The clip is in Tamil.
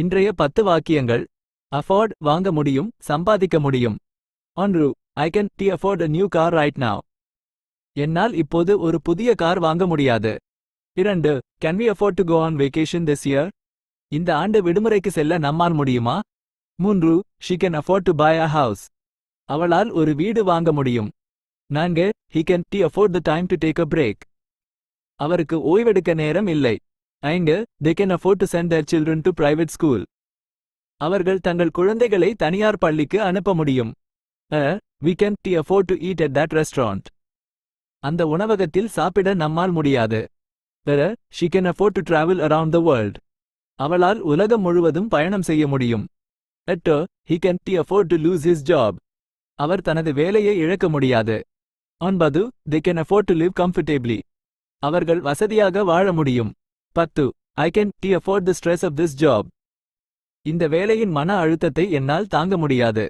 இன்றைய 10 வாக்கியங்கள். afford வாங்க முடியும், சம்பாதிக்க முடியும். ஒன்று, I can afford a new car right now. என்னால் இப்போது ஒரு புதிய கார் வாங்க முடியாது. 2, can we afford to go on vacation this year? இந்த ஆண்டு விடுமுறைக்கு செல்ல நம்மால் முடியுமா? 3, she can afford to buy a house. அவளால் ஒரு வீடு வாங்க முடியும். 4, he can afford the time to take a break. அவருக்கு ஓய்வெடுக்க நேரம் இல்லை. 5, they can afford to send their children to private school. அவர்கள் தங்கள் குழந்தைகளை தனியார் பள்ளிக்கு அனுப்ப முடியும். We can afford to eat at that restaurant. அந்த உணவகத்தில் சாப்பிட நம்மால் முடியாது. She can afford to travel around the world. அவளால் உலகம் முழுவதும் பயணம் செய்ய முடியும். 8, he can afford to lose his job. அவர் தனது வேலையை இழக்க முடியாது. 9, they can afford to live comfortably. அவர்கள் வசதியாக வாழ முடியும். 10, I can afford the stress of this job. இந்த வேலையின் மன அழுத்தத்தை என்னால் தாங்க முடியாது.